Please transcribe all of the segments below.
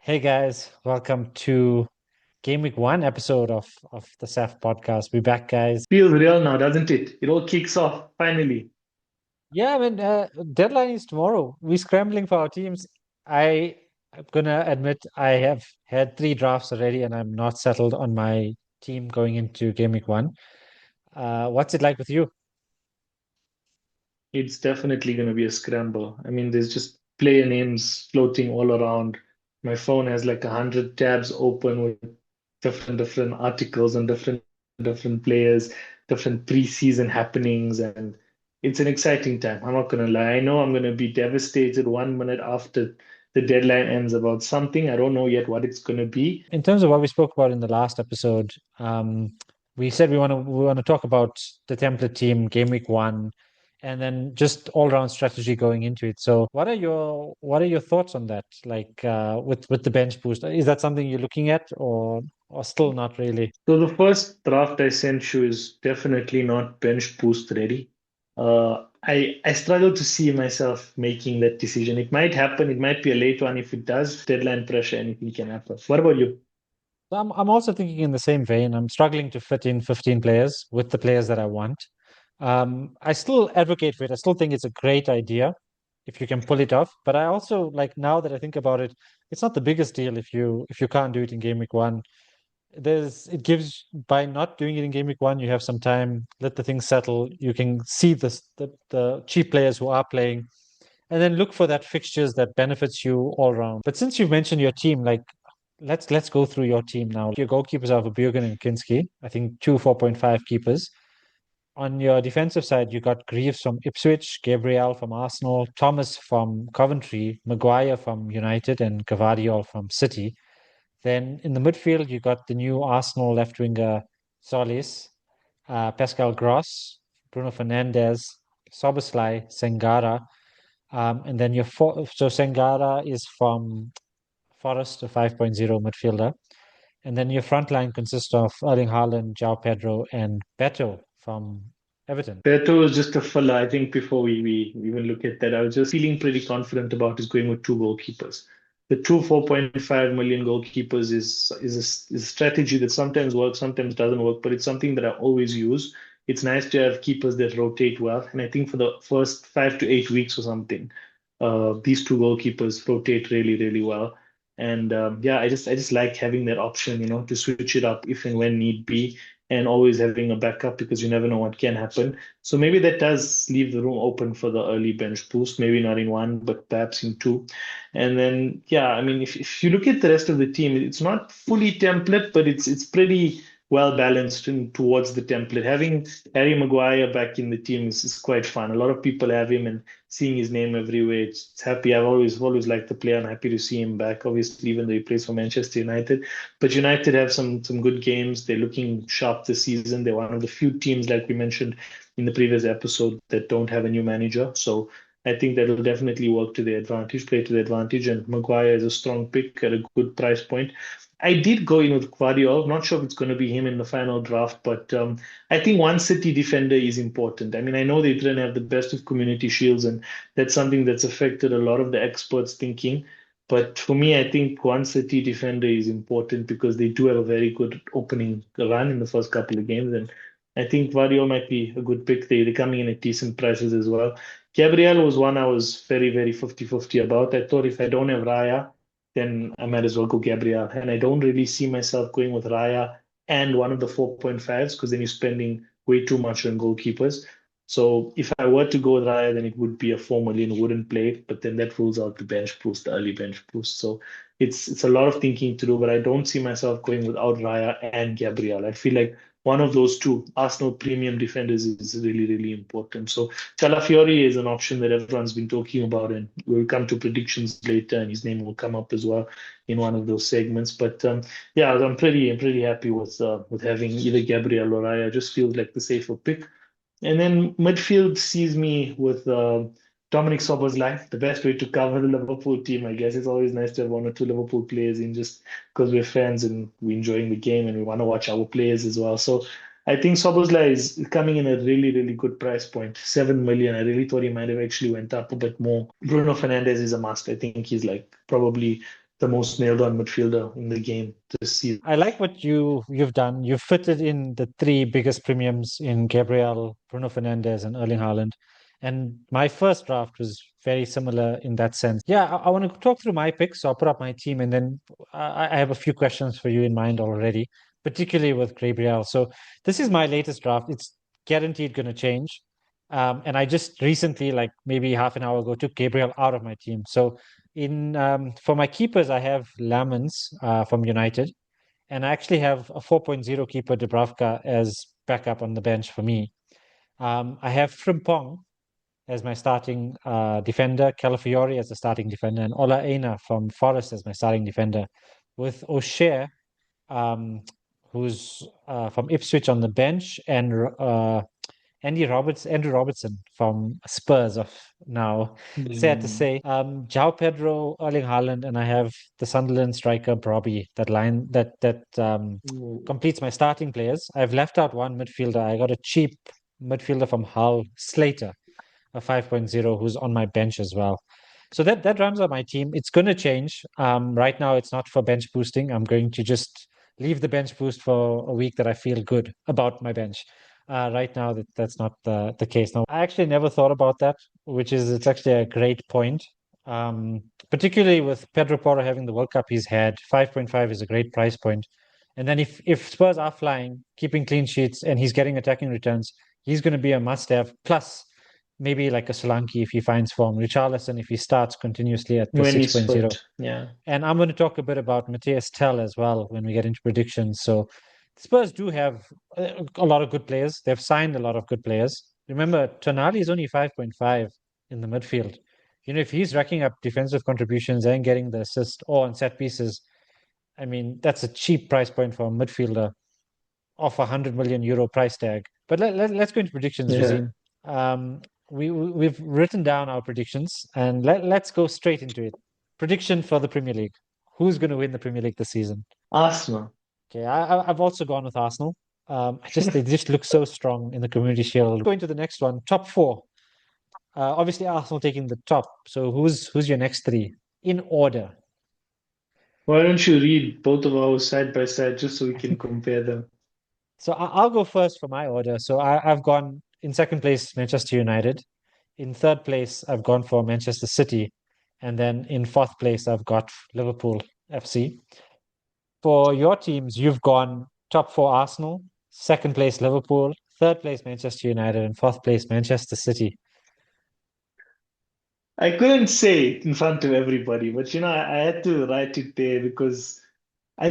Hey guys, welcome to Game Week 1 episode of the SAF podcast. We're back, guys. Feels real now, doesn't it? It all kicks off finally. Yeah, I mean, deadline is tomorrow. We're scrambling for our teams. I'm gonna admit I have had three drafts already, and I'm not settled on my team going into Game Week 1. What's it like with you? It's definitely going to be a scramble. I mean, there's just player names floating all around. My phone has like 100 tabs open with different articles on different players, different preseason happenings, and it's an exciting time. I'm not going to lie. I know I'm going to be devastated 1 minute after the deadline ends about something. I don't know yet what it's going to be. In terms of what we spoke about in the last episode, we said we want to talk about the template team, Game Week 1, and then just all round strategy going into it. So, what are your thoughts on that? Like with the bench boost, is that something you're looking at, or still not really? So the first draft I sent you is definitely not bench boost ready. I struggle to see myself making that decision. It might happen. It might be a late one. If it does, deadline pressure, anything can happen. What about you? So I'm also thinking in the same vein. I'm struggling to fit in 15 players with the players that I want. I still advocate for it. I still think it's a great idea if you can pull it off. But I also like now that I think about it, it's not the biggest deal if you can't do it in game week 1. It gives by not doing it in game week 1, you have some time, let the thing settle. You can see the cheap players who are playing, and then look for that fixtures that benefits you all round. But since you've mentioned your team, like let's go through your team now. Your goalkeepers are Verbruggen and Kinski. I think two 4.5 keepers. On your defensive side, you got Greaves from Ipswich, Gabriel from Arsenal, Thomas from Coventry, Maguire from United, and Gvardiol from City. Then in the midfield, you got the new Arsenal left winger Solis, Pascal Gross, Bruno Fernandes, Soboslai, Sengara, and then so Sengara is from Forest, a 5.0 midfielder. And then your front line consists of Erling Haaland, João Pedro, and Beto from Everton. Beto was just a filler. I think before we even look at that, I was just feeling pretty confident about us going with two goalkeepers. The two 4.5 million goalkeepers is a strategy that sometimes works, sometimes doesn't work, but it's something that I always use. It's nice to have keepers that rotate well, and I think for the first 5 to 8 weeks or something, these two goalkeepers rotate really well. And yeah, I just like having that option, to switch it up if and when need be, and always having a backup because you never know what can happen. So maybe that does leave the room open for the early bench boost, maybe not in one, but perhaps in two. And then, yeah, I mean, if you look at the rest of the team, it's not fully template, but it's pretty well balanced in, towards the template. Having Harry Maguire back in the team is quite fun. A lot of people have him, and seeing his name everywhere, it's happy. I've always liked the player. I'm happy to see him back. Obviously, even though he plays for Manchester United, but United have some good games. They're looking sharp this season. They're one of the few teams, like we mentioned in the previous episode, that don't have a new manager. So I think that will definitely work to their advantage, play to their advantage. And Maguire is a strong pick at a good price point. I did go in with Guardiola. Not sure if it's going to be him in the final draft, but I think one City defender is important. I mean, I know they didn't have the best of community shields, and that's something that's affected a lot of the experts' thinking. But for me, I think one City defender is important because they do have a very good opening run in the first couple of games. And I think Vario might be a good pick. They're coming in at decent prices as well. Gabriel was one I was very 50-50 about. I thought if I don't have Raya, then I might as well go Gabriel. And I don't really see myself going with Raya and one of the 4.5s because then you're spending way too much on goalkeepers. So if I were to go with Raya, then it would be a 4 million wouldn't play, but then that rules out the bench boost, the early bench boost. So it's a lot of thinking to do, but I don't see myself going without Raya and Gabriel. I feel like one of those two Arsenal premium defenders is really important. So Calafiori is an option that everyone's been talking about, and we'll come to predictions later, and his name will come up as well in one of those segments. But yeah, I'm pretty happy with having either Gabriel or Raya. Just feels like the safer pick. And then midfield sees me with Dominic Szoboszlai, the best way to cover the Liverpool team, I guess. It's always nice to have one or two Liverpool players in just because we're fans and we're enjoying the game and we want to watch our players as well. So I think Szoboszlai is coming in at a really good price point, 7 million. I really thought he might have actually went up a bit more. Bruno Fernandes is a must. I think he's like probably the most nailed on midfielder in the game this season. I like what you've done. You've fitted in the three biggest premiums in Gabriel, Bruno Fernandes, and Erling Haaland. And my first draft was very similar in that sense. Yeah, I want to talk through my picks. So I'll put up my team, and then I have a few questions for you in mind already, particularly with Gabriel. So this is my latest draft. It's guaranteed going to change. And I just recently, like maybe half an hour ago, took Gabriel out of my team. So in for my keepers, I have Lamens from United. And I actually have a 4.0 keeper Dubravka as backup on the bench for me. I have Frimpong as my starting defender, Calafiori as the starting defender, and Ola Aina from Forest as my starting defender, with O'Shea, um, who's from Ipswich on the bench, and Andrew Robertson from Spurs of now. Sad to Mm. say. João Pedro, Erling Haaland, and I have the Sunderland striker Brobbey. That line that Ooh. completes my starting players. I've left out one midfielder. I got a cheap midfielder from Hull, Slater, a 5.0, who's on my bench as well. So that rounds out my team. It's going to change. Right now, it's not for bench boosting. I'm going to just leave the bench boost for a week that I feel good about my bench. Right now, that's not the case. Now, I actually never thought about that, which is it's actually a great point. Particularly with Pedro Porro having the World Cup he's had, 5.5 is a great price point. And then if Spurs are flying, keeping clean sheets, and he's getting attacking returns, he's going to be a must-have. Plus, maybe like a Solanke if he finds form, Richarlison if he starts continuously at the When he's 6.0. fit, yeah. And I'm going to talk a bit about Matthias Tell as well when we get into predictions. So Spurs do have a lot of good players. They've signed a lot of good players. Remember, Tonali is only 5.5 in the midfield. You know, if he's racking up defensive contributions and getting the assist or on set pieces, I mean, that's a cheap price point for a midfielder off a 100 million euro price tag. But let's go into predictions, Yeah. Razim. Um, we've written down our predictions and let's go straight into it. Prediction for the Premier League. Who's going to win the Premier League this season? Arsenal. Okay, I've also gone with Arsenal. They just look so strong in the Community Shield. Going to the next one, top four. Obviously Arsenal taking the top. So who's your next three in order? Why don't you read both of ours side by side just so we can compare them? So I'll go first for my order. So I've gone in second place, Manchester United. In third place, I've gone for Manchester City. And then in fourth place, I've got Liverpool FC. For your teams, you've gone top four Arsenal, second place Liverpool, third place Manchester United, and fourth place Manchester City. I couldn't say it in front of everybody, but I had to write it there because I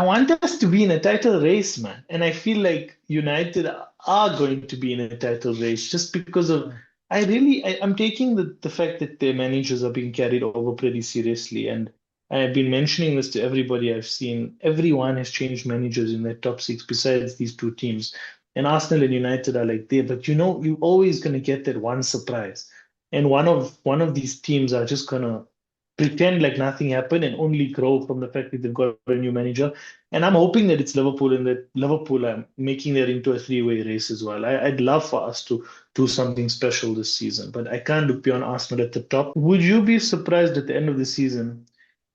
want us to be in a title race, man. And I feel like United are going to be in a title race just because of I'm taking the fact that their managers are being carried over pretty seriously. And I have been mentioning this to everybody I've seen. Everyone has changed managers in their top six besides these two teams. And Arsenal and United are like there, but you're always gonna get that one surprise. And one of these teams are just gonna pretend like nothing happened and only grow from the fact that they've got a new manager. And I'm hoping that it's Liverpool and that Liverpool are making that into a three-way race as well. I'd love for us to do something special this season, but I can't look beyond Arsenal at the top. Would you be surprised at the end of the season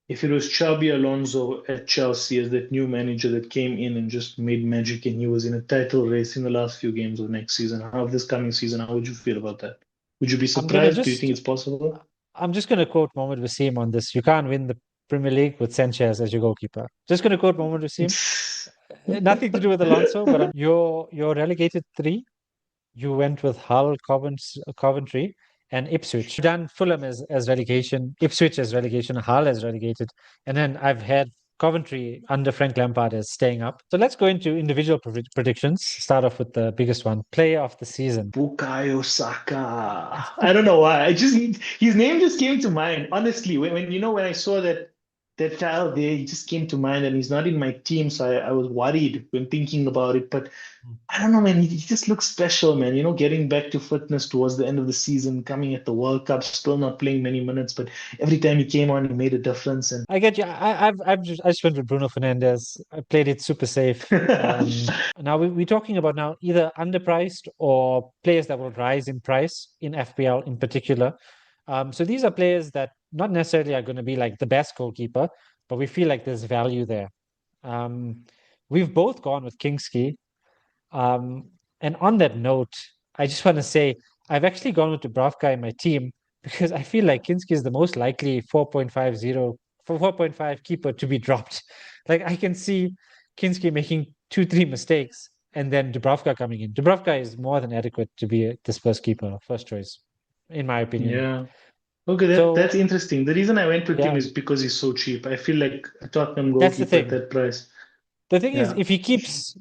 if it was Xabi Alonso at Chelsea as that new manager that came in and just made magic and he was in a title race in the last few games of next season, of this coming season? How would you feel about that? Would you be I'm gonna surprised? Do you just think it's possible? I'm just gonna quote Mohamed Wasim on this. You can't win the Premier League with Sanchez as your goalkeeper. Just gonna quote Mohamed Wasim. Nothing to do with Alonso, but your relegated three. You went with Hull, Coventry, and Ipswich. You've done Fulham as relegation, Ipswich as relegation, Hull as relegated, and then I've had Coventry under Frank Lampard as staying up. So let's go into individual predictions. Start off with the biggest one: Player of the season. Bukayo Saka. I don't know why. His name just came to mind. Honestly, when I saw that child there, he just came to mind, and he's not in my team, so I was worried when thinking about it. But I don't know, man. He just looks special, man. Getting back to fitness towards the end of the season, coming at the World Cup, still not playing many minutes, but every time he came on, he made a difference. And I get you. I just went with Bruno Fernandes. I played it super safe. Now we're talking about now either underpriced or players that will rise in price in FPL in particular. So these are players that not necessarily are going to be like the best goalkeeper, but we feel like there's value there. Um, we've both gone with Kingski. Um, and on that note, I just want to say I've actually gone with Dubravka in my team because I feel like Kinski is the most likely 4.50 for 4.5 keeper to be dropped. Like I can see Kinski making two, three mistakes and then Dubravka coming in. Dubravka is more than adequate to be this first keeper, first choice, in my opinion. Yeah. Okay, that's So interesting. The reason I went with him yeah, is because he's so cheap. I feel like a Tottenham that's the goalkeeper at thing. that price. The thing is, Yeah. if he keeps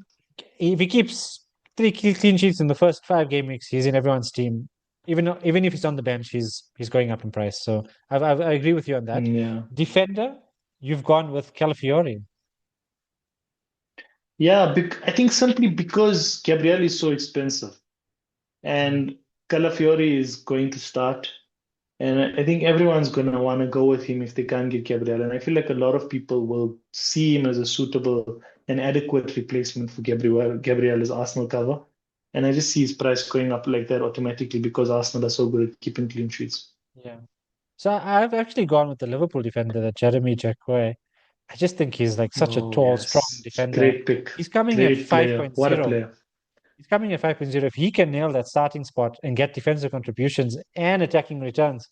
three clean sheets in the first 5 game weeks, he's in everyone's team. Even if he's on the bench, he's going up in price. So I agree with you on that. Yeah. Defender, you've gone with Calafiori. Yeah, I think simply because Gabriel is so expensive Mm. and Calafiori is going to start. And I think everyone's going to want to go with him if they can't get Gabriel. And I feel like a lot of people will see him as a suitable and adequate replacement for Gabriel as Arsenal cover. And I just see his price going up like that automatically because Arsenal are so good at keeping clean sheets. Yeah. So I've actually gone with the Liverpool defender, that Jeremy Jacquet. I just think he's like such a Oh, tall, strong yes. defender. Great pick. He's coming at Great player. What a 5.0. player. He's coming at 5.0. If he can nail that starting spot and get defensive contributions and attacking returns,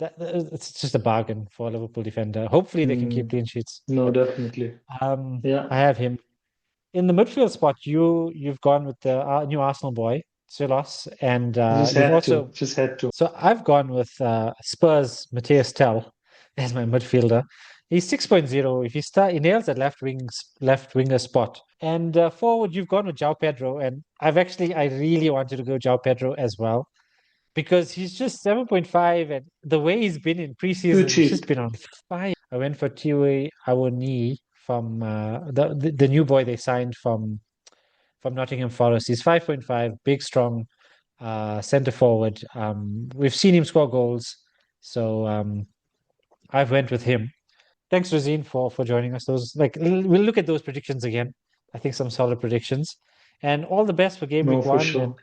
it's just a bargain for a Liverpool defender. Hopefully they can keep Mm, clean sheets. no, definitely. I Yeah. have him in the midfield spot. You've gone with the new Arsenal boy, Silos, and Just you've had to. also. Just had to. So I've gone with Spurs Matthias Tell as my midfielder. He's 6.0. If he nails that left winger spot. And forward, you've gone with João Pedro, and I really wanted to go João Pedro as well because he's just 7.5, and the way he's been in Too preseason, he's just cheap. been on fire. I went for Tiwe Awoni from the new boy they signed from Nottingham Forest. He's 5.5, big, strong, center forward. We've seen him score goals, so I've went with him. Thanks, Rosine, for joining us. Those we'll look at those predictions again. I think some solid predictions, and all the best for game No, week for one. And sure.